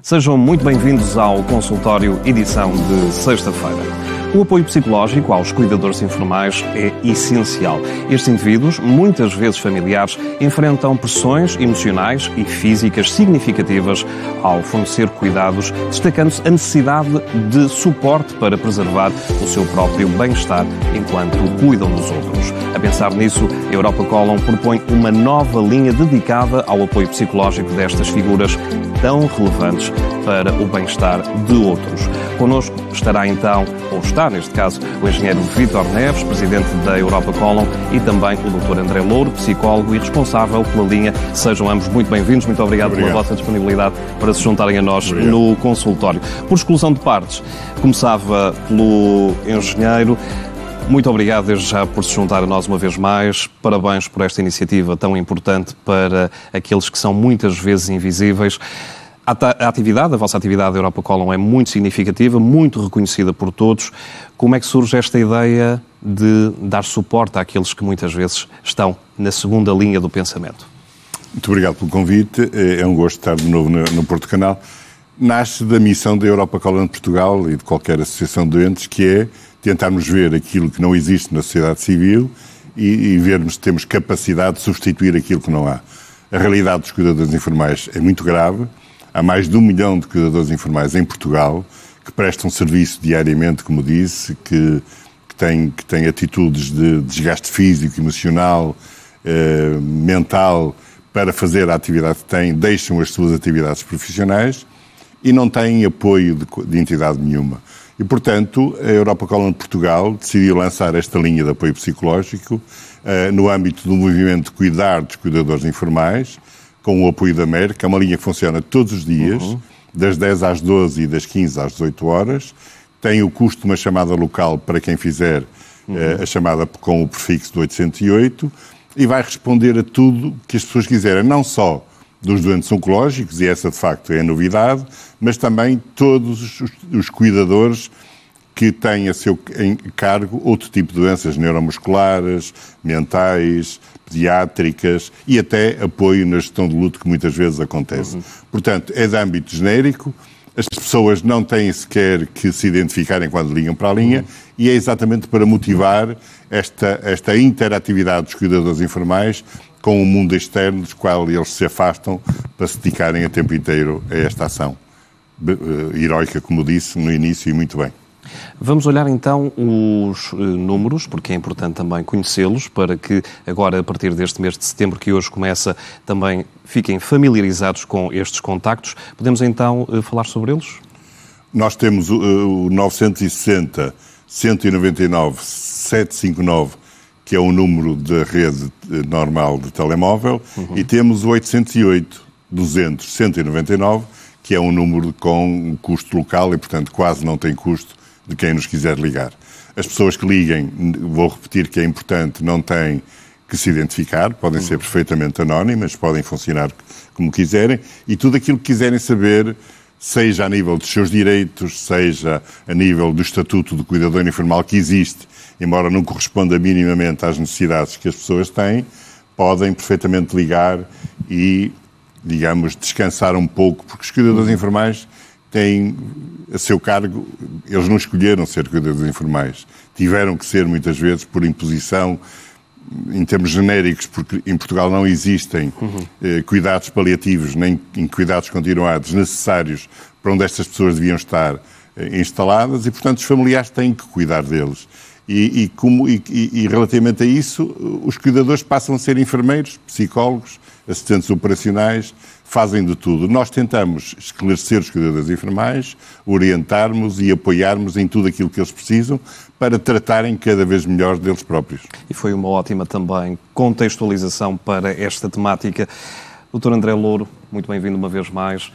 Sejam muito bem-vindos ao consultório edição de sexta-feira. O apoio psicológico aos cuidadores informais é essencial. Estes indivíduos, muitas vezes familiares, enfrentam pressões emocionais e físicas significativas ao fornecer cuidados, destacando-se a necessidade de suporte para preservar o seu próprio bem-estar enquanto cuidam dos outros. A pensar nisso, a Europa Colon propõe uma nova linha dedicada ao apoio psicológico destas figuras tão relevantes para o bem-estar de outros. Connosco estará então, ou está neste caso, o engenheiro Vítor Neves, presidente da Europa Colon, e também o Dr. André Louro, psicólogo e responsável pela linha. Sejam ambos muito bem-vindos. Muito obrigado pela vossa disponibilidade para se juntarem a nós no consultório. Por exclusão de partes, começava pelo engenheiro. Muito obrigado desde já por se juntar a nós uma vez mais. Parabéns por esta iniciativa tão importante para aqueles que são muitas vezes invisíveis. A vossa atividade da Europa Colon é muito significativa, muito reconhecida por todos. Como é que surge esta ideia de dar suporte àqueles que muitas vezes estão na segunda linha do pensamento? Muito obrigado pelo convite. É um gosto estar de novo no Porto Canal. Nasce da missão da Europa Colon de Portugal e de qualquer associação de doentes, que é tentarmos ver aquilo que não existe na sociedade civil e vermos se temos capacidade de substituir aquilo que não há. A realidade dos cuidadores informais é muito grave. Há mais de 1 milhão de cuidadores informais em Portugal que prestam serviço diariamente, como disse, que têm atitudes de desgaste físico, emocional, mental, para fazer a atividade que têm, deixam as suas atividades profissionais e não têm apoio de entidade nenhuma. E, portanto, a Europa Colon de Portugal decidiu lançar esta linha de apoio psicológico no âmbito do movimento de cuidar dos cuidadores informais, com o apoio da MER, que é uma linha que funciona todos os dias, das 10 às 12 e das 15 às 18 horas. Tem o custo de uma chamada local para quem fizer a chamada com o prefixo do 808 e vai responder a tudo que as pessoas quiserem, não só dos doentes oncológicos, e essa de facto é a novidade, mas também todos os cuidadores que têm a seu cargo outro tipo de doenças neuromusculares, mentais, pediátricas e até apoio na gestão de luto que muitas vezes acontece. Portanto, é de âmbito genérico, as pessoas não têm sequer que se identificarem quando ligam para a linha e é exatamente para motivar esta interatividade dos cuidadores informais com o mundo externo, dos quais eles se afastam para se dedicarem a tempo inteiro a esta ação heroica, como disse no início, e muito bem. Vamos olhar então os números, porque é importante também conhecê-los, para que agora, a partir deste mês de setembro, que hoje começa, também fiquem familiarizados com estes contactos. Podemos então falar sobre eles? Nós temos o 960 199 759, que é o número da rede normal de telemóvel, e temos o 808 200 199, que é um número com um custo local e, portanto, quase não tem custo de quem nos quiser ligar. As pessoas que liguem, vou repetir que é importante, não têm que se identificar, podem ser perfeitamente anónimas, podem funcionar como quiserem, e tudo aquilo que quiserem saber, seja a nível dos seus direitos, seja a nível do estatuto do cuidador informal que existe, embora não corresponda minimamente às necessidades que as pessoas têm, podem perfeitamente ligar e, digamos, descansar um pouco, porque os cuidadores informais têm a seu cargo, eles não escolheram ser cuidadores informais, tiveram que ser muitas vezes por imposição, em termos genéricos, porque em Portugal não existem cuidados paliativos nem cuidados continuados necessários para onde estas pessoas deviam estar instaladas e, portanto, os familiares têm que cuidar deles. E relativamente a isso, os cuidadores passam a ser enfermeiros, psicólogos, assistentes operacionais, fazem de tudo. Nós tentamos esclarecer os cuidadores informais, orientarmos e apoiarmos em tudo aquilo que eles precisam para tratarem cada vez melhor deles próprios. E foi uma ótima também contextualização para esta temática. Dr. André Louro, muito bem-vindo uma vez mais.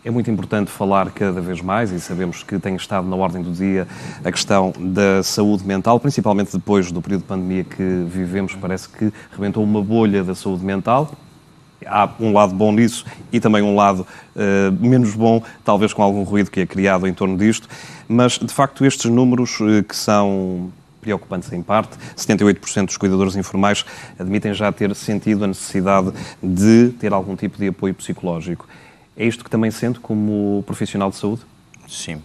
É muito importante falar cada vez mais, e sabemos que tem estado na ordem do dia a questão da saúde mental, principalmente depois do período de pandemia que vivemos. Parece que rebentou uma bolha da saúde mental. Há um lado bom nisso e também um lado menos bom, talvez com algum ruído que é criado em torno disto. Mas, de facto, estes números que são preocupantes em parte, 78% dos cuidadores informais admitem já ter sentido a necessidade de ter algum tipo de apoio psicológico. É isto que também sente como profissional de saúde? Sim.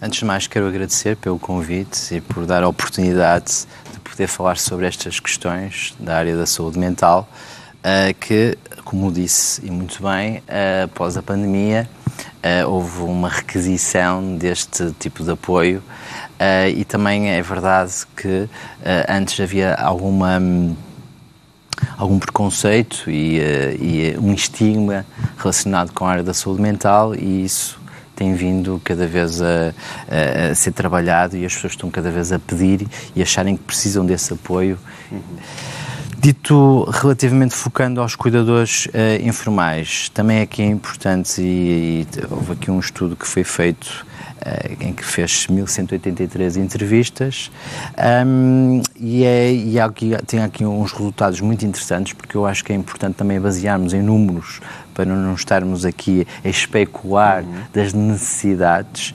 Antes de mais, quero agradecer pelo convite e por dar a oportunidade de poder falar sobre estas questões da área da saúde mental, que, como disse e muito bem, após a pandemia, houve uma requisição deste tipo de apoio e também é verdade que antes havia algum preconceito e um estigma relacionado com a área da saúde mental, e isso tem vindo cada vez a ser trabalhado, e as pessoas estão cada vez a pedir e acharem que precisam desse apoio. Dito relativamente focando aos cuidadores informais, também aqui é importante, e houve aqui um estudo que foi feito em que fez 1.183 entrevistas tem aqui uns resultados muito interessantes, porque eu acho que é importante também basearmos em números para não estarmos aqui a especular das necessidades.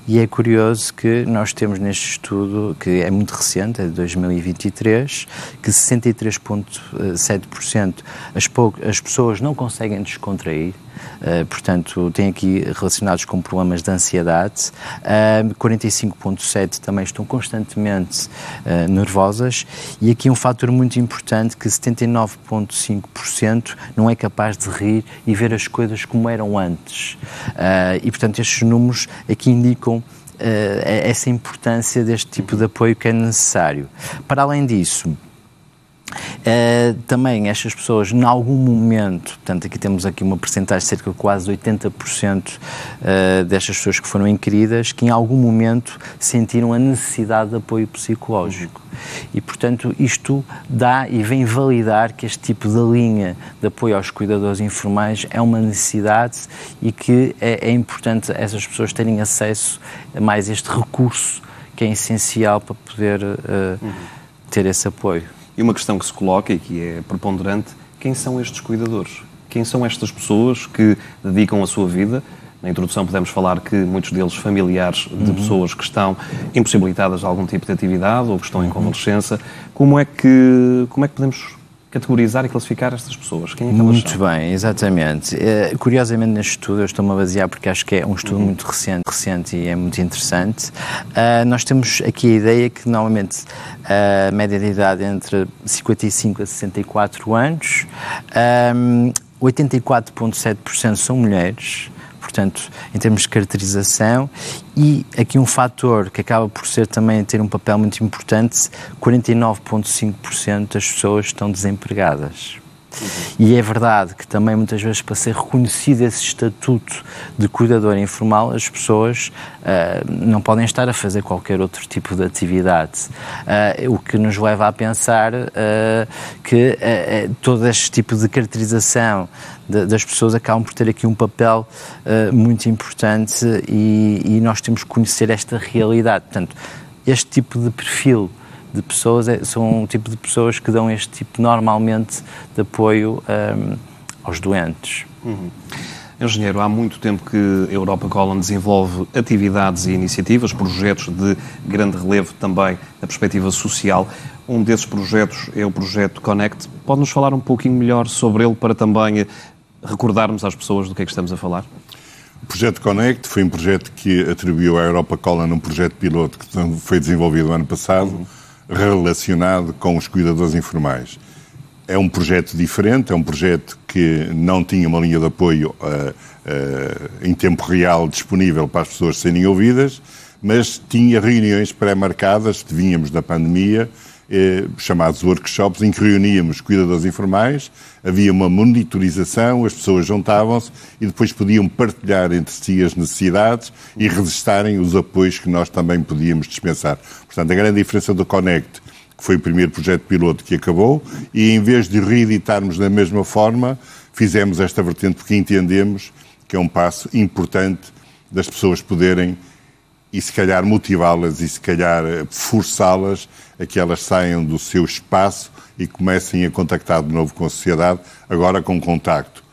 E é curioso que nós temos neste estudo, que é muito recente, é de 2023, que 63,7% as pessoas não conseguem descontrair. Portanto, tem aqui relacionados com problemas de ansiedade. 45,7% também estão constantemente nervosas, e aqui um fator muito importante, que 79,5% não é capaz de rir e ver as coisas como eram antes. E, portanto, estes números aqui indicam essa importância deste tipo de apoio que é necessário. Para além disso, também estas pessoas, em algum momento, portanto aqui temos uma percentagem de cerca de quase 80% destas pessoas que foram inquiridas, que em algum momento sentiram a necessidade de apoio psicológico. E, portanto, isto dá e vem validar que este tipo de linha de apoio aos cuidadores informais é uma necessidade, e que é importante essas pessoas terem acesso a mais este recurso, que é essencial para poder ter esse apoio. E uma questão que se coloca e que é preponderante: quem são estes cuidadores? Quem são estas pessoas que dedicam a sua vida? Na introdução pudemos falar que muitos deles familiares de pessoas que estão impossibilitadas de algum tipo de atividade ou que estão em convalescença. Como é que podemos categorizar e classificar estas pessoas? Quem é que elas são? Muito bem, exatamente. Curiosamente, neste estudo, eu estou-me a basear porque acho que é um estudo muito recente e é muito interessante. Nós temos aqui a ideia que, normalmente, a média de idade é entre 55 a 64 anos, 84,7% são mulheres. Portanto, em termos de caracterização, e aqui um fator que acaba por ser também ter um papel muito importante: 49,5% das pessoas estão desempregadas. E é verdade que também muitas vezes, para ser reconhecido esse estatuto de cuidador informal, as pessoas não podem estar a fazer qualquer outro tipo de atividade, o que nos leva a pensar que todo este tipo de caracterização das pessoas acabam por ter aqui um papel muito importante, e nós temos que conhecer esta realidade. Portanto, este tipo de perfil de pessoas são um tipo de pessoas que dão este tipo, normalmente, de apoio aos doentes. Engenheiro, há muito tempo que a Europa Colon desenvolve atividades e iniciativas, projetos de grande relevo também na perspectiva social. Um desses projetos é o projeto Connect. Pode-nos falar um pouquinho melhor sobre ele, para também recordarmos às pessoas do que é que estamos a falar? O projeto Connect foi um projeto que atribuiu à Europa Colon um projeto piloto que foi desenvolvido no ano passado, relacionado com os cuidadores informais. É um projeto diferente, é um projeto que não tinha uma linha de apoio em tempo real disponível para as pessoas serem ouvidas, mas tinha reuniões pré-marcadas, vínhamos da pandemia, chamados workshops, em que reuníamos cuidadores informais, havia uma monitorização, as pessoas juntavam-se e depois podiam partilhar entre si as necessidades e registarem os apoios que nós também podíamos dispensar. Portanto, a grande diferença do Connect, que foi o primeiro projeto piloto que acabou, e em vez de reeditarmos da mesma forma, fizemos esta vertente porque entendemos que é um passo importante das pessoas poderem, e se calhar motivá-las e se calhar forçá-las a que elas saiam do seu espaço e comecem a contactar de novo com a sociedade, agora com contacto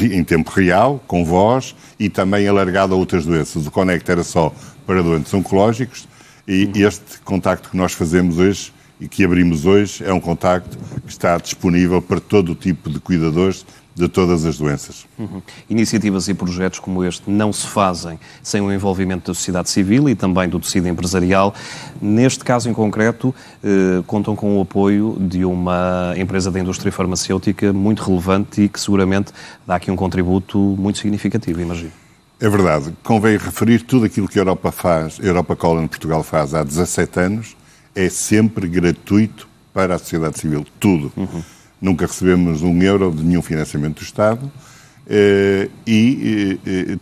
em tempo real, com voz, e também alargado a outras doenças. O Connect era só para doentes oncológicos, e este contacto que nós fazemos hoje e que abrimos hoje é um contacto que está disponível para todo o tipo de cuidadores de todas as doenças. Iniciativas e projetos como este não se fazem sem o envolvimento da sociedade civil e também do tecido empresarial. Neste caso em concreto, contam com o apoio de uma empresa da indústria farmacêutica muito relevante e que seguramente dá aqui um contributo muito significativo, imagino. É verdade. Convém referir tudo aquilo que a Europa faz, a Europa Colon Portugal faz há 17 anos, é sempre gratuito para a sociedade civil. Tudo. Nunca recebemos €1 de nenhum financiamento do Estado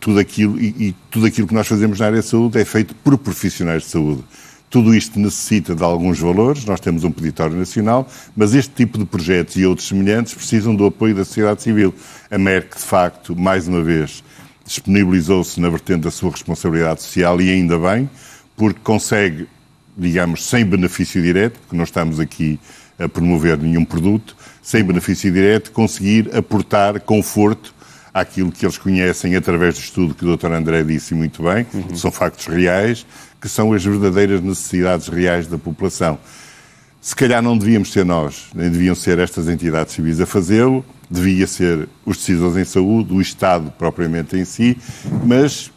tudo aquilo que nós fazemos na área de saúde é feito por profissionais de saúde. Tudo isto necessita de alguns valores, nós temos um peditório nacional, mas este tipo de projetos e outros semelhantes precisam do apoio da sociedade civil. A Merck, de facto, mais uma vez, disponibilizou-se na vertente da sua responsabilidade social e ainda bem, porque consegue, digamos, sem benefício direto, porque não estamos aqui a promover nenhum produto, sem benefício direto, conseguir aportar conforto àquilo que eles conhecem através do estudo que o Dr. André disse muito bem, são factos reais, que são as verdadeiras necessidades reais da população. Se calhar não devíamos ser nós, nem deviam ser estas entidades civis a fazê-lo, devia ser os decisores em saúde, o Estado propriamente em si, mas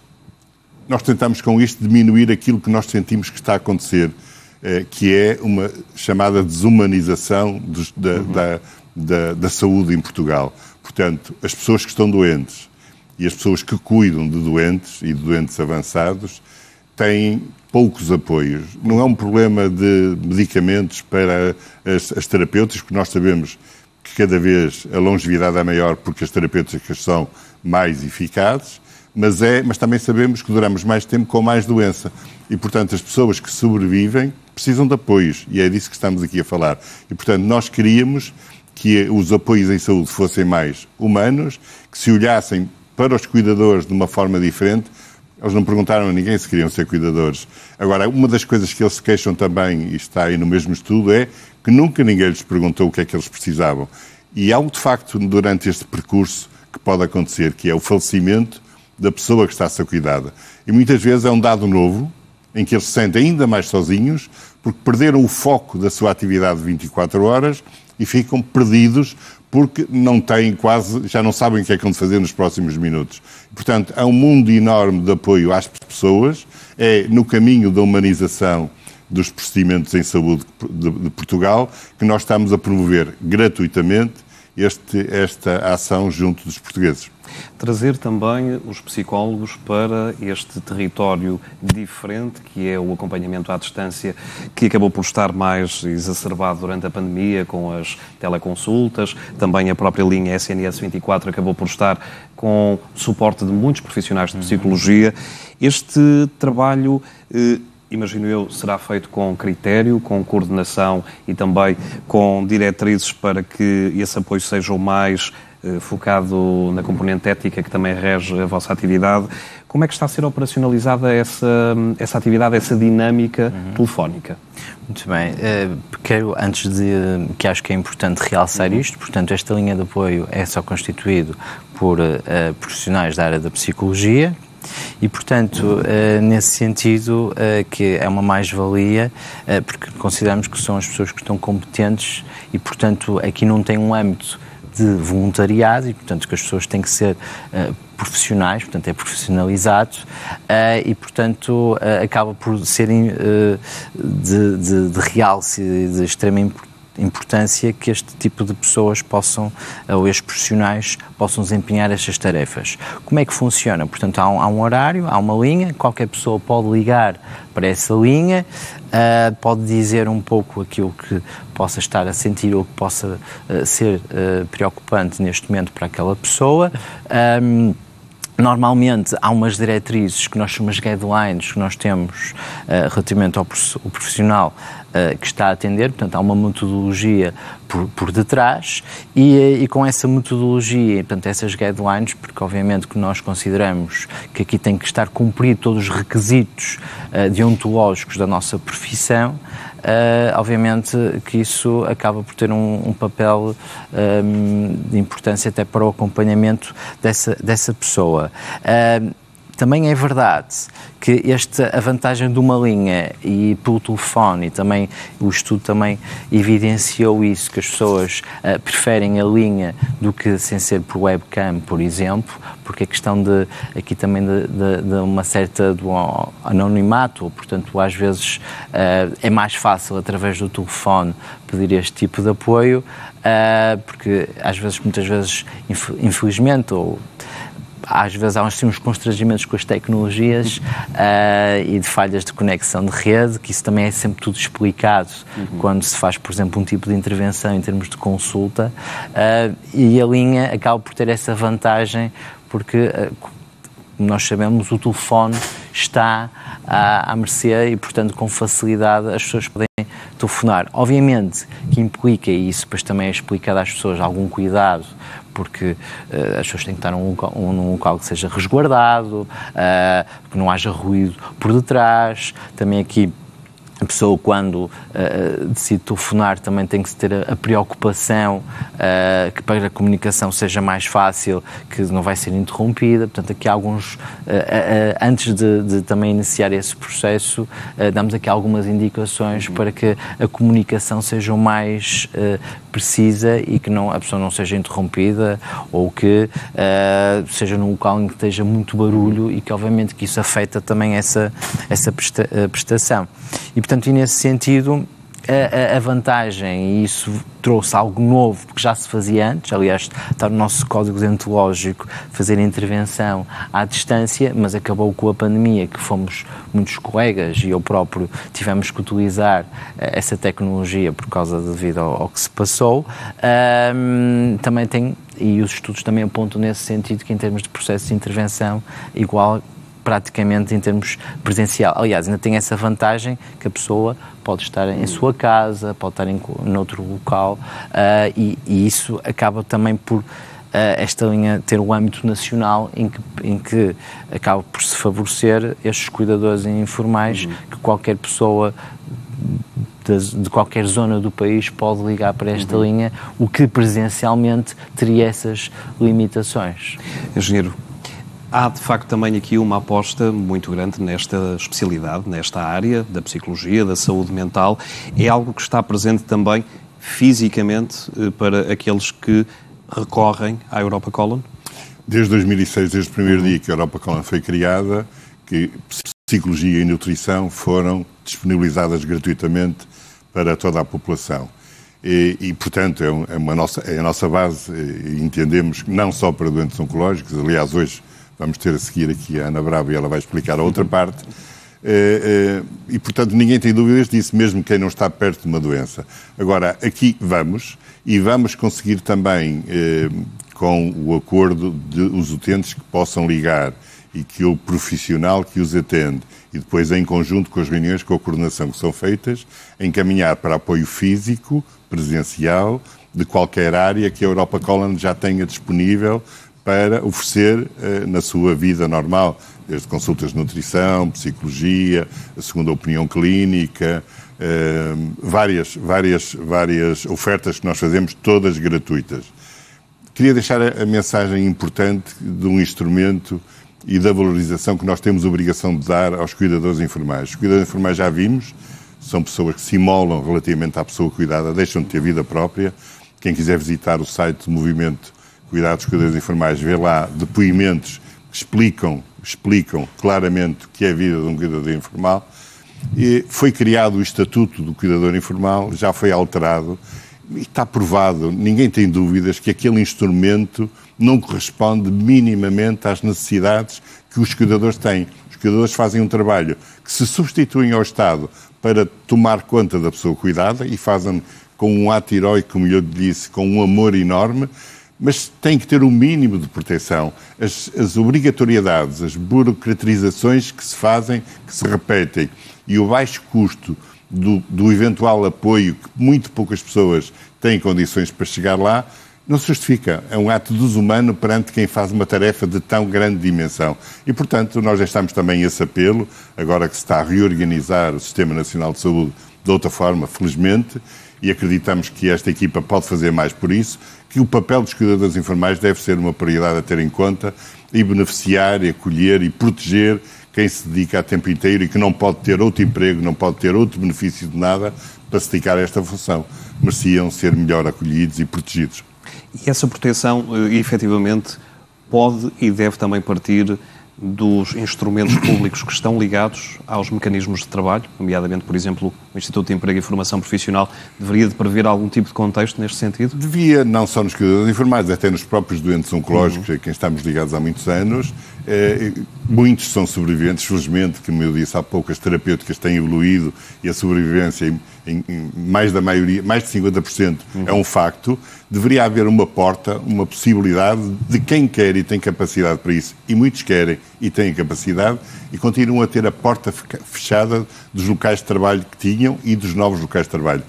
nós tentamos com isto diminuir aquilo que nós sentimos que está a acontecer, que é uma chamada desumanização da saúde em Portugal. Portanto, as pessoas que estão doentes e as pessoas que cuidam de doentes e de doentes avançados têm poucos apoios. Não é um problema de medicamentos para as terapêuticas, porque nós sabemos que cada vez a longevidade é maior porque as terapêuticas são mais eficazes, mas também sabemos que duramos mais tempo com mais doença. E, portanto, as pessoas que sobrevivem precisam de apoios, e é disso que estamos aqui a falar. E, portanto, nós queríamos que os apoios em saúde fossem mais humanos, que se olhassem para os cuidadores de uma forma diferente. Eles não perguntaram a ninguém se queriam ser cuidadores. Agora, uma das coisas que eles se queixam também, e está aí no mesmo estudo, é que nunca ninguém lhes perguntou o que é que eles precisavam. E há algo, de facto, durante este percurso que pode acontecer, que é o falecimento da pessoa que está a ser cuidada. E muitas vezes é um dado novo, em que eles se sentem ainda mais sozinhos, porque perderam o foco da sua atividade de 24 horas e ficam perdidos porque já não sabem o que é que vão fazer nos próximos minutos. Portanto, há um mundo enorme de apoio às pessoas, é no caminho da humanização dos procedimentos em saúde de Portugal que nós estamos a promover gratuitamente esta ação junto dos portugueses. Trazer também os psicólogos para este território diferente, que é o acompanhamento à distância, que acabou por estar mais exacerbado durante a pandemia, com as teleconsultas, também a própria linha SNS 24 acabou por estar com suporte de muitos profissionais de psicologia. Este trabalho, imagino eu, será feito com critério, com coordenação e também com diretrizes para que esse apoio seja o mais focado na componente ética que também rege a vossa atividade. Como é que está a ser operacionalizada essa atividade, essa dinâmica telefónica? Muito bem. Quero, que acho que é importante realçar isto, portanto, esta linha de apoio é só constituído por profissionais da área da psicologia e, portanto, nesse sentido, que é uma mais-valia, porque consideramos que são as pessoas que estão competentes e, portanto, aqui não tem um âmbito de voluntariado e, portanto, que as pessoas têm que ser profissionais, portanto, é profissionalizado e, portanto, acaba por serem de realce e de extrema importância que este tipo de pessoas ou estes profissionais possam desempenhar estas tarefas. Como é que funciona? Portanto, há um horário, há uma linha, qualquer pessoa pode ligar para essa linha, pode dizer um pouco aquilo que possa estar a sentir ou que possa ser preocupante neste momento para aquela pessoa. Normalmente há umas diretrizes que nós chamamos de guidelines que nós temos relativamente ao profissional que está a atender, portanto há uma metodologia por detrás e com essa metodologia, portanto essas guidelines, porque obviamente que nós consideramos que aqui tem que estar cumprido todos os requisitos deontológicos da nossa profissão, obviamente que isso acaba por ter um papel de importância até para o acompanhamento dessa pessoa. Também é verdade que a vantagem de uma linha e pelo telefone, e também o estudo também evidenciou isso, que as pessoas preferem a linha do que sem ser por webcam, por exemplo, porque a questão aqui também de uma certa do anonimato, ou, portanto, às vezes é mais fácil através do telefone pedir este tipo de apoio, porque muitas vezes, infelizmente, ou às vezes há uns constrangimentos com as tecnologias e de falhas de conexão de rede, que isso também é sempre tudo explicado quando se faz, por exemplo, um tipo de intervenção em termos de consulta, e a linha acaba por ter essa vantagem porque, como nós sabemos, o telefone está à mercê e, portanto, com facilidade as pessoas podem telefonar. Obviamente que implica, e isso depois também é explicado às pessoas, algum cuidado, porque as pessoas têm que estar num local que seja resguardado, que não haja ruído por detrás. Também aqui a pessoa, quando decide telefonar, também tem que ter a preocupação que para a comunicação seja mais fácil, que não vai ser interrompida. Portanto, aqui há alguns... antes de também iniciar esse processo, damos aqui algumas indicações para que a comunicação seja o mais precisa e que a pessoa não seja interrompida, ou que seja num local em que esteja muito barulho e que, obviamente, que isso afeta também essa prestação. E, portanto, e nesse sentido, a vantagem, e isso trouxe algo novo, porque já se fazia antes, aliás, está no nosso código deontológico fazer intervenção à distância, mas acabou com a pandemia, que fomos muitos colegas e eu próprio tivemos que utilizar essa tecnologia devido ao que se passou. Também tem, e os estudos também apontam nesse sentido, que em termos de processo de intervenção, igual praticamente em termos presencial. Aliás, ainda tem essa vantagem que a pessoa pode estar em sua casa, pode estar em outro local, e isso acaba também por esta linha ter o âmbito nacional em que acaba por se favorecer estes cuidadores informais, que qualquer pessoa de qualquer zona do país pode ligar para esta linha, o que presencialmente teria essas limitações. Engenheiro, há, de facto, também aqui uma aposta muito grande nesta especialidade, nesta área da psicologia, da saúde mental. É algo que está presente também fisicamente para aqueles que recorrem à Europa Colon? Desde 2006, desde o primeiro dia que a Europa Colon foi criada, que psicologia e nutrição foram disponibilizadas gratuitamente para toda a população. E portanto, é a nossa base, e entendemos, não só para doentes oncológicos. Aliás, hoje vamos ter a seguir aqui a Ana Bravo e ela vai explicar a outra parte. E, portanto, ninguém tem dúvidas disso, mesmo quem não está perto de uma doença. Agora, aqui vamos conseguir também, com o acordo de os utentes que possam ligar e que o profissional que os atende, e depois em conjunto com as reuniões, com a coordenação que são feitas, encaminhar para apoio físico, presencial, de qualquer área que a Europa Colon já tenha disponível para oferecer na sua vida normal, desde consultas de nutrição, psicologia, a segunda opinião clínica, várias ofertas que nós fazemos, todas gratuitas. Queria deixar a mensagem importante de um instrumento e da valorização que nós temos a obrigação de dar aos cuidadores informais. Os cuidadores informais, já vimos, são pessoas que se imolam relativamente à pessoa cuidada, deixam de ter vida própria. Quem quiser visitar o site do Movimento Cuidados dos Cuidadores Informais, vê lá depoimentos que explicam claramente o que é a vida de um cuidador informal. E foi criado o Estatuto do Cuidador Informal, já foi alterado e está provado, ninguém tem dúvidas que aquele instrumento não corresponde minimamente às necessidades que os cuidadores têm. Os cuidadores fazem um trabalho que se substituem ao Estado para tomar conta da pessoa cuidada e fazem com um ato heroico, como eu disse, com um amor enorme, mas tem que ter um mínimo de proteção. As obrigatoriedades, as burocratizações que se fazem, que se repetem, e o baixo custo do eventual apoio que muito poucas pessoas têm condições para chegar lá, não se justifica. É um ato desumano perante quem faz uma tarefa de tão grande dimensão. E, portanto, nós deixamos também esse apelo, agora que se está a reorganizar o Sistema Nacional de Saúde de outra forma, felizmente, e acreditamos que esta equipa pode fazer mais por isso, que o papel dos cuidadores informais deve ser uma prioridade a ter em conta e beneficiar, e acolher e proteger quem se dedica a tempo inteiro e que não pode ter outro emprego, não pode ter outro benefício de nada para se dedicar a esta função. Mereciam ser melhor acolhidos e protegidos. E essa proteção, efetivamente, pode e deve também partir dos instrumentos públicos que estão ligados aos mecanismos de trabalho, nomeadamente, por exemplo, o Instituto de Emprego e Formação Profissional, deveria de prever algum tipo de contexto neste sentido? Devia, não só nos cuidadores informais, até nos próprios doentes oncológicos, a quem estamos ligados há muitos anos. Muitos são sobreviventes, felizmente, como eu disse há pouco, as terapêuticas têm evoluído e a sobrevivência em mais da maioria, mais de 50%, é um facto. Deveria haver uma porta, uma possibilidade de quem quer e tem capacidade para isso, e muitos querem e têm capacidade, e continuam a ter a porta fechada dos locais de trabalho que tinham e dos novos locais de trabalho.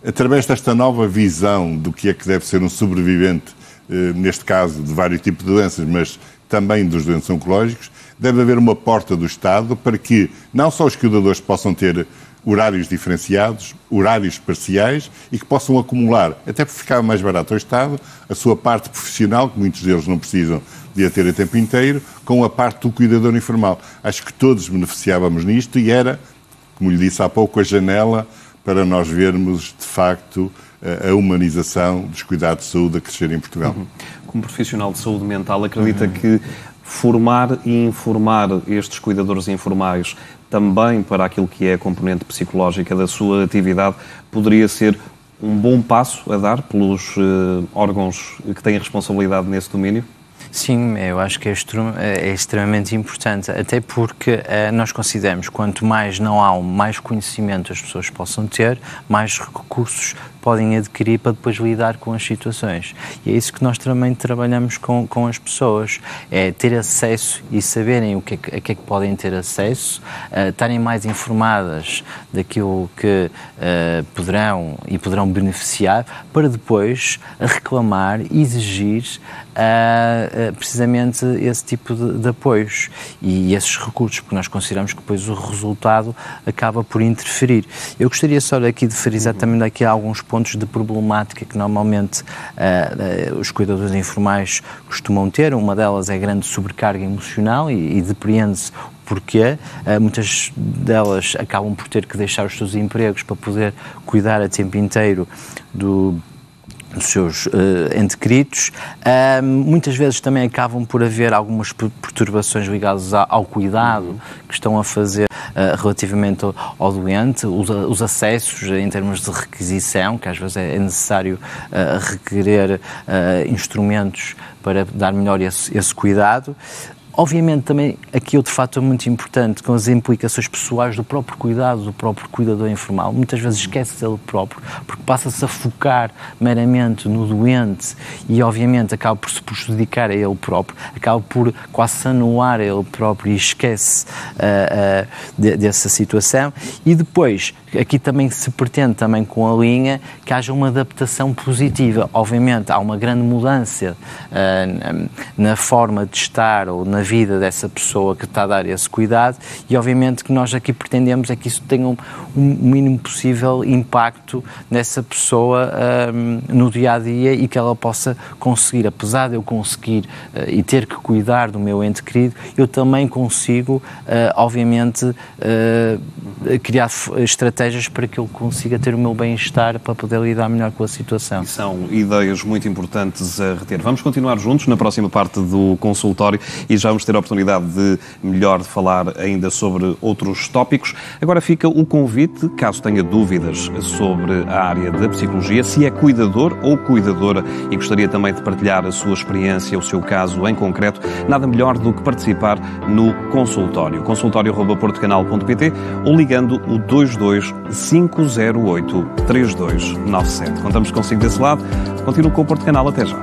Através desta nova visão do que é que deve ser um sobrevivente, neste caso de vários tipos de doenças, mas também dos doentes oncológicos, deve haver uma porta do Estado para que não só os cuidadores possam ter horários diferenciados, horários parciais e que possam acumular, até porque ficava mais barato ao Estado, a sua parte profissional, que muitos deles não precisam de a ter a tempo inteiro, com a parte do cuidador informal. Acho que todos beneficiávamos nisto e era, como lhe disse há pouco, a janela para nós vermos, de facto, a humanização dos cuidados de saúde a crescer em Portugal. Como profissional de saúde mental, acredita que formar e informar estes cuidadores informais também para aquilo que é a componente psicológica da sua atividade poderia ser um bom passo a dar pelos órgãos que têm responsabilidade nesse domínio? Sim, eu acho que é extremamente importante, até porque nós consideramos que quanto mais know-how, mais conhecimento as pessoas possam ter, mais recursos podem adquirir para depois lidar com as situações. E é isso que nós também trabalhamos com as pessoas, é ter acesso e saberem a que é que podem ter acesso, estarem mais informadas daquilo que poderão beneficiar, para depois reclamar e exigir precisamente esse tipo de apoios e esses recursos, porque nós consideramos que depois o resultado acaba por interferir. Eu gostaria só aqui de frisar também daqui alguns pontos de problemática que normalmente os cuidadores informais costumam ter. Uma delas é a grande sobrecarga emocional e depreende-se porque muitas delas acabam por ter que deixar os seus empregos para poder cuidar a tempo inteiro dos seus entes queridos. Muitas vezes também acabam por haver algumas perturbações ligadas ao cuidado que estão a fazer relativamente ao doente, os acessos em termos de requisição, que às vezes é necessário requerer instrumentos para dar melhor esse cuidado. Obviamente também aqui outro fator muito importante, com as implicações pessoais do próprio cuidado, do próprio cuidador informal. Muitas vezes esquece dele próprio, porque passa-se a focar meramente no doente e obviamente acaba por se prejudicar a ele próprio, acaba por quase anular a ele próprio e esquece dessa situação. E depois, aqui também se pretende também com a linha que haja uma adaptação positiva. Obviamente há uma grande mudança na forma de estar ou na vida dessa pessoa que está a dar esse cuidado e obviamente que nós aqui pretendemos é que isso tenha um mínimo possível impacto nessa pessoa no dia-a-dia e que ela possa conseguir, apesar de eu conseguir e ter que cuidar do meu ente querido, eu também consigo, obviamente, criar estratégias para que ele consiga ter o meu bem-estar para poder lidar melhor com a situação. E são ideias muito importantes a reter. Vamos continuar juntos na próxima parte do consultório e já vamos ter a oportunidade de melhor falar ainda sobre outros tópicos. Agora fica o convite, caso tenha dúvidas sobre a área da psicologia, se é cuidador ou cuidadora e gostaria também de partilhar a sua experiência, o seu caso em concreto, nada melhor do que participar no consultório. consultório@portocanal.pt ou ligando o 22 508 3297. Contamos consigo desse lado. Continuo com o Porto Canal. Até já.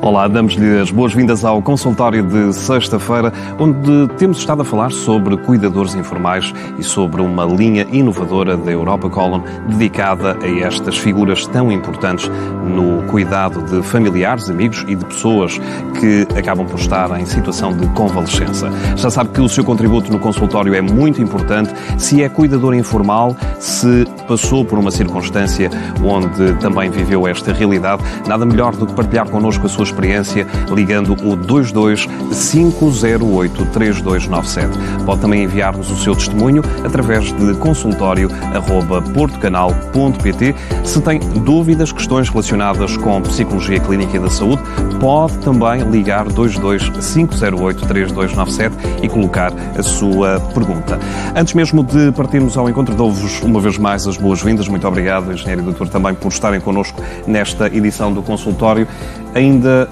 Olá, damos-lhe as boas-vindas ao consultório de sexta-feira, onde temos estado a falar sobre cuidadores informais e sobre uma linha inovadora da Europa Colon dedicada a estas figuras tão importantes no cuidado de familiares, amigos e de pessoas que acabam por estar em situação de convalescença. Já sabe que o seu contributo no consultório é muito importante. Se é cuidador informal, se passou por uma circunstância onde também viveu esta realidade, nada melhor do que partilhar connosco a sua experiência ligando o 22 508 3297. Pode também enviar-nos o seu testemunho através de consultório@portocanal.pt. Se tem dúvidas, questões relacionadas com psicologia clínica e da saúde, pode também ligar 22 508 3297 e colocar a sua pergunta. Antes mesmo de partirmos ao encontro, dou-vos uma vez mais as boas-vindas. Muito obrigado, engenheiro e doutor, também por estarem connosco nesta edição do consultório. Ainda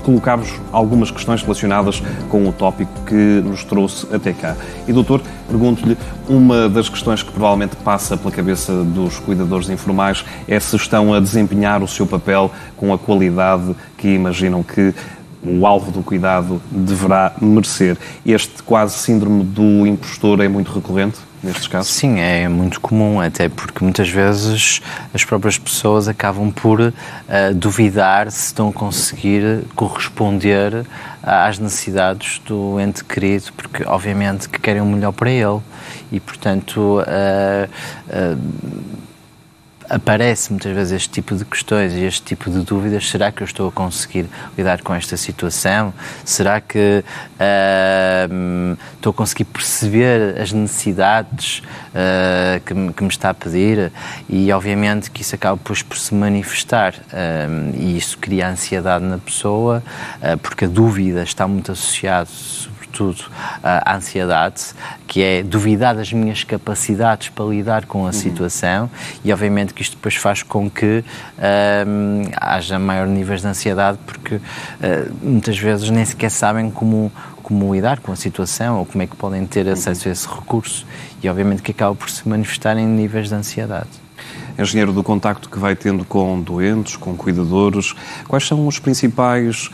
colocar-vos algumas questões relacionadas com o tópico que nos trouxe até cá. E, doutor, pergunto-lhe, uma das questões que provavelmente passa pela cabeça dos cuidadores informais é se estão a desempenhar o seu papel com a qualidade que imaginam que o alvo do cuidado deverá merecer. Este quase síndrome do impostor é muito recorrente nestes casos? Sim, é muito comum, até porque muitas vezes as próprias pessoas acabam por duvidar se estão a conseguir corresponder às necessidades do ente querido, porque obviamente que querem o melhor para ele e, portanto, aparece muitas vezes este tipo de questões e este tipo de dúvidas. Será que eu estou a conseguir lidar com esta situação? Será que estou a conseguir perceber as necessidades que me está a pedir? E obviamente que isso acaba depois por se manifestar e isso cria ansiedade na pessoa, porque a dúvida está muito associada sobretudo à ansiedade, que é duvidar das minhas capacidades para lidar com a situação, e obviamente que isto depois faz com que haja maior níveis de ansiedade, porque muitas vezes nem sequer sabem como lidar com a situação ou como é que podem ter acesso a esse recurso, e obviamente que acaba por se manifestar em níveis de ansiedade. Engenheiro, do contacto que vai tendo com doentes, com cuidadores, quais são os principais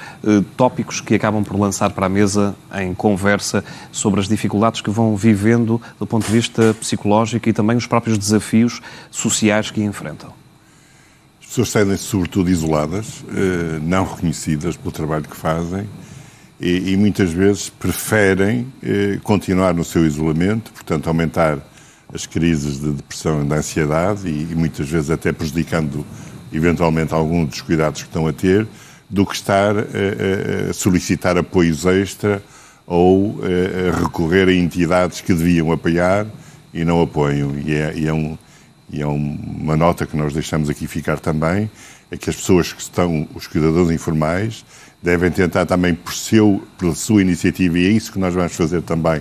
tópicos que acabam por lançar para a mesa em conversa sobre as dificuldades que vão vivendo do ponto de vista psicológico e também os próprios desafios sociais que enfrentam? As pessoas sentem-se sobretudo isoladas, não reconhecidas pelo trabalho que fazem e muitas vezes preferem continuar no seu isolamento, portanto aumentar as crises de depressão e de ansiedade e muitas vezes até prejudicando eventualmente alguns dos cuidados que estão a ter, do que estar a solicitar apoios extra ou a recorrer a entidades que deviam apoiar e não apoiam. E é uma nota que nós deixamos aqui ficar também, é que as pessoas que estão, os cuidadores informais, devem tentar também pela sua iniciativa, e é isso que nós vamos fazer também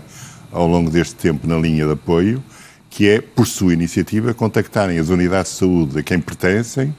ao longo deste tempo na linha de apoio, que é, por sua iniciativa, contactarem as unidades de saúde a quem pertencem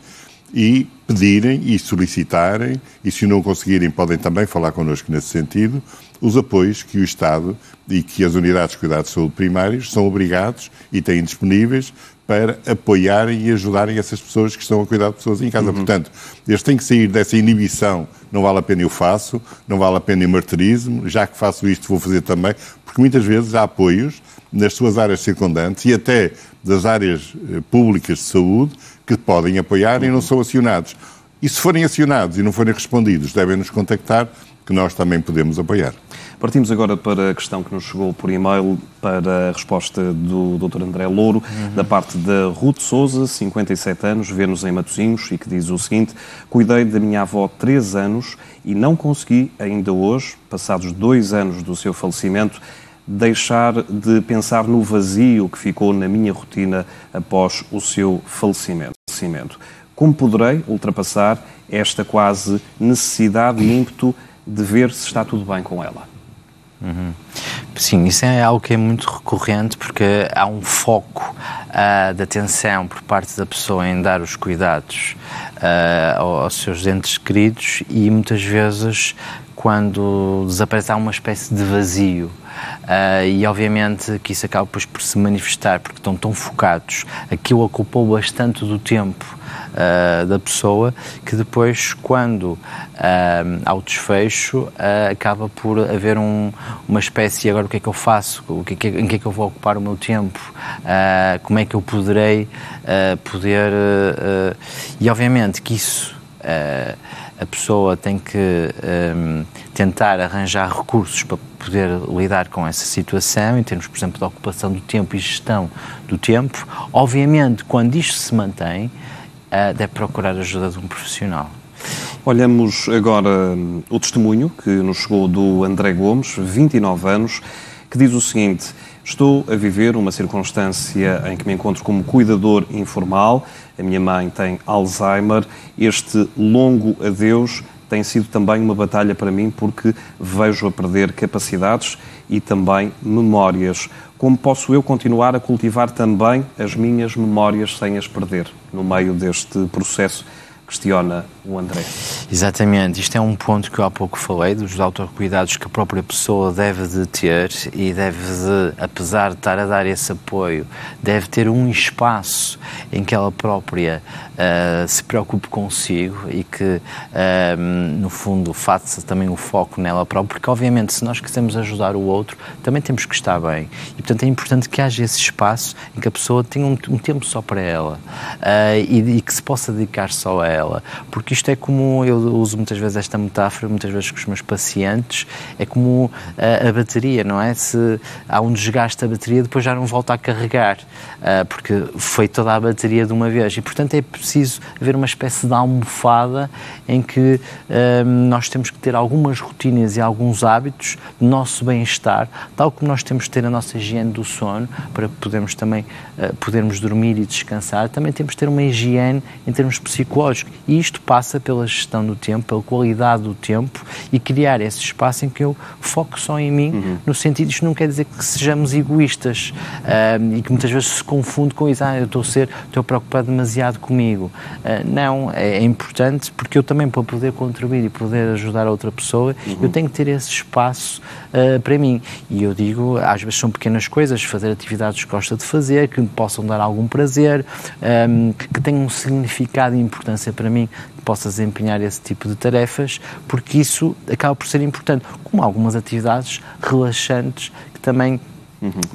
e pedirem e solicitarem, e se não conseguirem podem também falar connosco nesse sentido, os apoios que o Estado e que as unidades de cuidados de saúde primários são obrigados e têm disponíveis para apoiarem e ajudarem essas pessoas que estão a cuidar de pessoas em casa. Portanto, eles têm que sair dessa inibição, não vale a pena eu faço, não vale a pena eu martirismo, já que faço isto vou fazer também, porque muitas vezes há apoios nas suas áreas circundantes e até das áreas públicas de saúde que podem apoiar e não são acionados. E se forem acionados e não forem respondidos, devem nos contactar, que nós também podemos apoiar. Partimos agora para a questão que nos chegou por e-mail, para a resposta do Dr. André Louro, da parte da Ruth Sousa, 57 anos, vê-nos em Matosinhos, e que diz o seguinte: cuidei da minha avó 3 anos e não consegui, ainda hoje, passados 2 anos do seu falecimento, deixar de pensar no vazio que ficou na minha rotina após o seu falecimento. Como poderei ultrapassar esta quase necessidade e ímpeto de ver se está tudo bem com ela? Sim, isso é algo que é muito recorrente, porque há um foco de atenção por parte da pessoa em dar os cuidados aos seus entes queridos, e muitas vezes quando desaparece, há uma espécie de vazio. E obviamente que isso acaba depois por se manifestar, porque estão tão focados, aquilo ocupou bastante do tempo da pessoa, que depois, quando há o desfecho, acaba por haver uma espécie, agora o que é que eu faço, em que é que eu vou ocupar o meu tempo, como é que eu poderei e obviamente que isso a pessoa tem que tentar arranjar recursos para poder lidar com essa situação, em termos, por exemplo, de ocupação do tempo e gestão do tempo. Obviamente, quando isto se mantém, deve procurar a ajuda de um profissional. Olhamos agora o testemunho que nos chegou do André Gomes, 29 anos, que diz o seguinte: estou a viver uma circunstância em que me encontro como cuidador informal, a minha mãe tem Alzheimer, este longo adeus tem sido também uma batalha para mim porque vejo a perder capacidades e também memórias. Como posso eu continuar a cultivar também as minhas memórias sem as perder no meio deste processo? Questiona o André. Exatamente, isto é um ponto que eu há pouco falei, dos autocuidados que a própria pessoa deve de ter e deve de, apesar de estar a dar esse apoio, deve ter um espaço em que ela própria se preocupe consigo e que, no fundo, faça também o foco nela própria, porque obviamente se nós quisermos ajudar o outro, também temos que estar bem. E portanto é importante que haja esse espaço em que a pessoa tenha um tempo só para ela e que se possa dedicar só a ela, porque isto é como, eu uso muitas vezes esta metáfora, muitas vezes com os meus pacientes, é como a bateria, não é? Se há um desgaste da bateria, depois já não volta a carregar, porque foi toda a bateria de uma vez, e portanto é preciso haver uma espécie de almofada em que nós temos que ter algumas rotinas e alguns hábitos do nosso bem-estar, tal como nós temos que ter a nossa higiene do sono, para podermos também podermos dormir e descansar, também temos que ter uma higiene em termos psicológicos, e isto passa pela gestão do tempo, pela qualidade do tempo, e criar esse espaço em que eu foco só em mim, no sentido, isto não quer dizer que sejamos egoístas, e que muitas vezes se confunde com isso, eu estou preocupado demasiado comigo. Não, é importante, porque eu também, para poder contribuir e poder ajudar a outra pessoa, eu tenho que ter esse espaço para mim. E eu digo, às vezes são pequenas coisas, fazer atividades que gosta de fazer, que me possam dar algum prazer, que tenham um significado e importância para mim, que possa desempenhar esse tipo de tarefas, porque isso acaba por ser importante, como algumas atividades relaxantes que também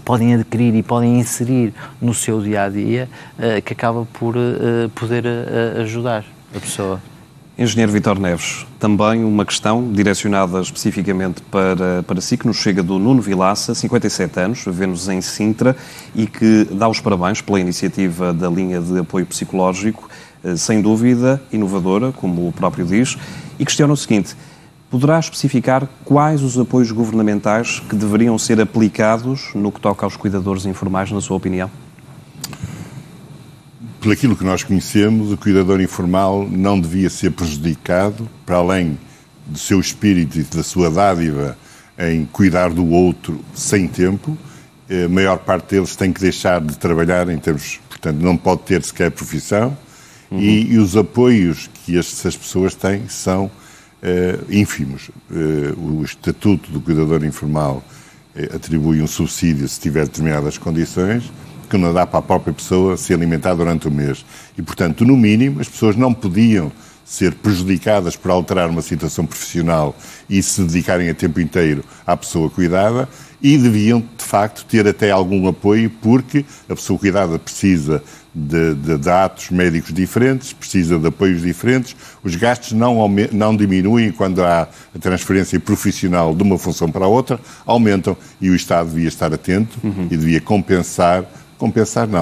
podem adquirir e podem inserir no seu dia-a-dia, que acaba por poder ajudar a pessoa. Engenheiro Vítor Neves, também uma questão direcionada especificamente para si, que nos chega do Nuno Vilaça, 57 anos, vê-nos em Sintra, e que dá os parabéns pela iniciativa da linha de apoio psicológico, sem dúvida inovadora, como o próprio diz, e questiona o seguinte: poderá especificar quais os apoios governamentais que deveriam ser aplicados no que toca aos cuidadores informais, na sua opinião? Por aquilo que nós conhecemos, o cuidador informal não devia ser prejudicado, para além do seu espírito e da sua dádiva em cuidar do outro sem tempo. A maior parte deles tem que deixar de trabalhar em termos, portanto, não pode ter sequer profissão, e os apoios que essas pessoas têm são ínfimos. O Estatuto do Cuidador Informal atribui um subsídio se tiver determinadas condições, que não dá para a própria pessoa se alimentar durante o mês. E, portanto, no mínimo, as pessoas não podiam ser prejudicadas por alterar uma situação profissional e se dedicarem a tempo inteiro à pessoa cuidada, e deviam, de facto, ter até algum apoio, porque a pessoa cuidada precisa de atos médicos diferentes, precisa de apoios diferentes, os gastos não diminuem quando há a transferência profissional de uma função para a outra, aumentam, e o Estado devia estar atento e devia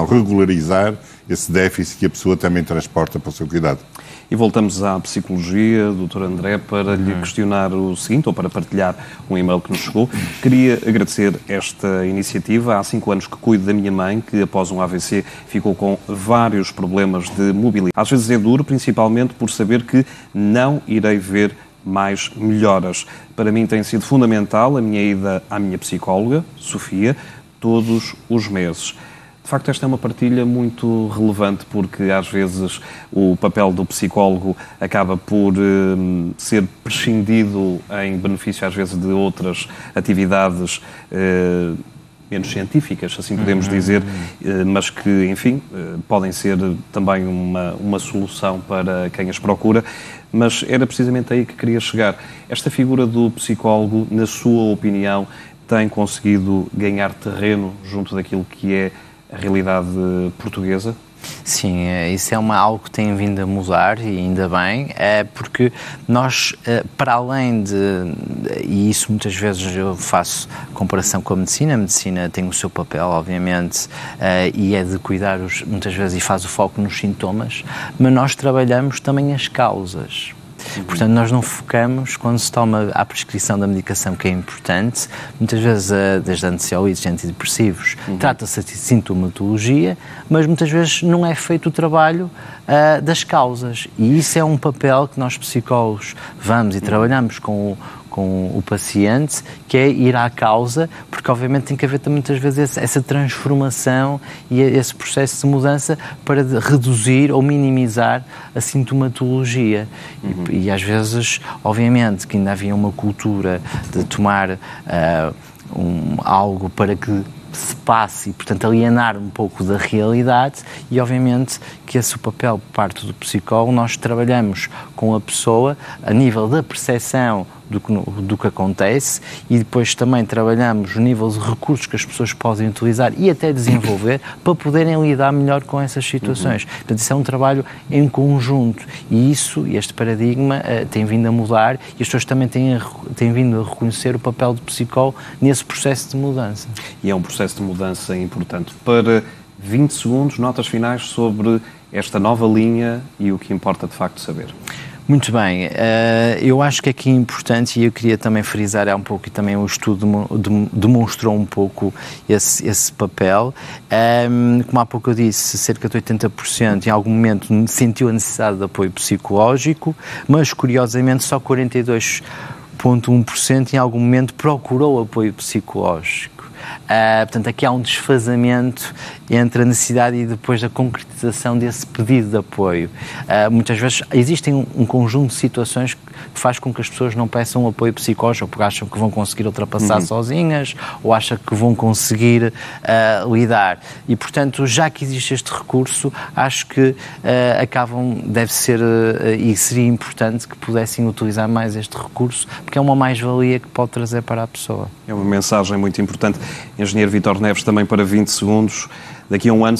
regularizar esse déficit que a pessoa também transporta para o seu cuidado. E voltamos à psicologia, Dr. André, para lhe questionar o seguinte, ou para partilhar um e-mail que nos chegou. Queria agradecer esta iniciativa. Há 5 anos que cuido da minha mãe, que após um AVC ficou com vários problemas de mobilidade. Às vezes é duro, principalmente por saber que não irei ver mais melhoras. Para mim tem sido fundamental a minha ida à minha psicóloga, Sofia, todos os meses. De De facto, esta é uma partilha muito relevante porque, às vezes, o papel do psicólogo acaba por ser prescindido em benefício, às vezes, de outras atividades menos científicas, assim podemos dizer, mas que, enfim, podem ser também uma solução para quem as procura. Mas era precisamente aí que queria chegar. Esta figura do psicólogo, na sua opinião, tem conseguido ganhar terreno junto daquilo que é a realidade portuguesa? Sim, isso é algo que tem vindo a mudar e ainda bem, porque nós, para além e isso muitas vezes eu faço comparação com a medicina tem o seu papel, obviamente, e é de cuidar, muitas vezes, e faz o foco nos sintomas, mas nós trabalhamos também as causas. Portanto, nós não focamos, quando se toma a prescrição da medicação, que é importante, muitas vezes, desde ansiolíticos, antidepressivos, trata-se de sintomatologia, mas muitas vezes não é feito o trabalho das causas. E isso é um papel que nós, psicólogos, vamos e trabalhamos com o paciente, que é ir à causa, porque obviamente tem que haver também muitas vezes essa transformação e esse processo de mudança para reduzir ou minimizar a sintomatologia. E às vezes, obviamente, que ainda havia uma cultura de tomar algo para que se passe e, portanto, alienar um pouco da realidade, e obviamente que esse papel por parte do psicólogo, nós trabalhamos com a pessoa a nível da percepção do que acontece, e depois também trabalhamos o nível de recursos que as pessoas podem utilizar e até desenvolver para poderem lidar melhor com essas situações. Portanto, isso é um trabalho em conjunto, e este paradigma tem vindo a mudar, e as pessoas também têm vindo a reconhecer o papel do psicólogo nesse processo de mudança. E é um processo de mudança importante. Para 20 segundos, notas finais sobre esta nova linha e o que importa de facto saber. Muito bem, eu acho que aqui é importante, e eu queria também frisar um pouco, e também o estudo demonstrou um pouco esse papel. Como há pouco eu disse, cerca de 80% em algum momento sentiu a necessidade de apoio psicológico, mas curiosamente só 42,1% em algum momento procurou apoio psicológico. Portanto, aqui há um desfazamento entre a necessidade e depois a concretização desse pedido de apoio. Muitas vezes existem um conjunto de situações que faz com que as pessoas não peçam apoio psicológico, porque acham que vão conseguir ultrapassar sozinhas, ou acham que vão conseguir lidar. E, portanto, já que existe este recurso, acho que deve ser, e seria importante que pudessem utilizar mais este recurso, porque é uma mais-valia que pode trazer para a pessoa. É uma mensagem muito importante. Engenheiro Vítor Neves, também para 20 segundos. Daqui a um ano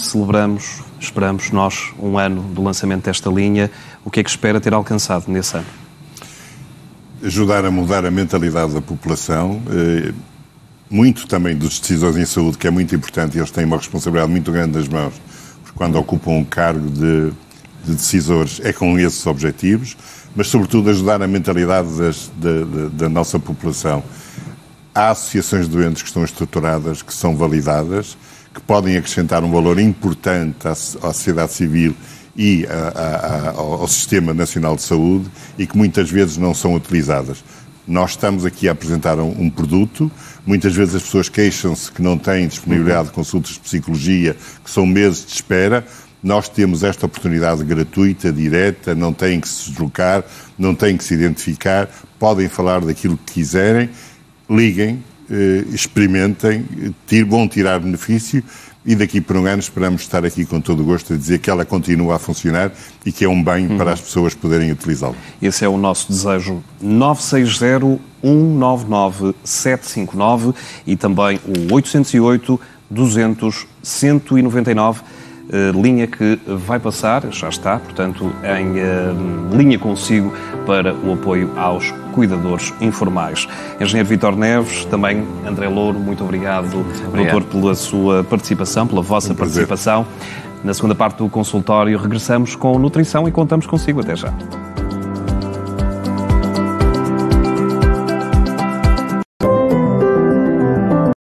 esperamos nós, um ano do lançamento desta linha. O que é que espera ter alcançado nesse ano? Ajudar a mudar a mentalidade da população, muito também dos decisores em saúde, que é muito importante, e eles têm uma responsabilidade muito grande nas mãos, porque quando ocupam um cargo de decisores é com esses objetivos, mas sobretudo ajudar a mentalidade da nossa população. Há associações de doentes que estão estruturadas, que são validadas, que podem acrescentar um valor importante à sociedade civil e ao Sistema Nacional de Saúde, e que muitas vezes não são utilizadas. Nós estamos aqui a apresentar um produto, muitas vezes as pessoas queixam-se que não têm disponibilidade de consultas de psicologia, que são meses de espera. Nós temos esta oportunidade gratuita, direta, não têm que se deslocar, não têm que se identificar, podem falar daquilo que quiserem, liguem, experimentem, vão tirar benefício, e daqui por um ano esperamos estar aqui com todo o gosto a dizer que ela continua a funcionar e que é um bem para as pessoas poderem utilizá-la. Esse é o nosso desejo. 960-199-759 e também o 808-200-199, linha que vai passar, já está, portanto, em linha consigo para o apoio aos cuidadores informais. Engenheiro Vítor Neves, também André Louro, muito obrigado, doutor, pela sua participação, pela vossa participação. Na segunda parte do consultório regressamos com nutrição e contamos consigo. Até já.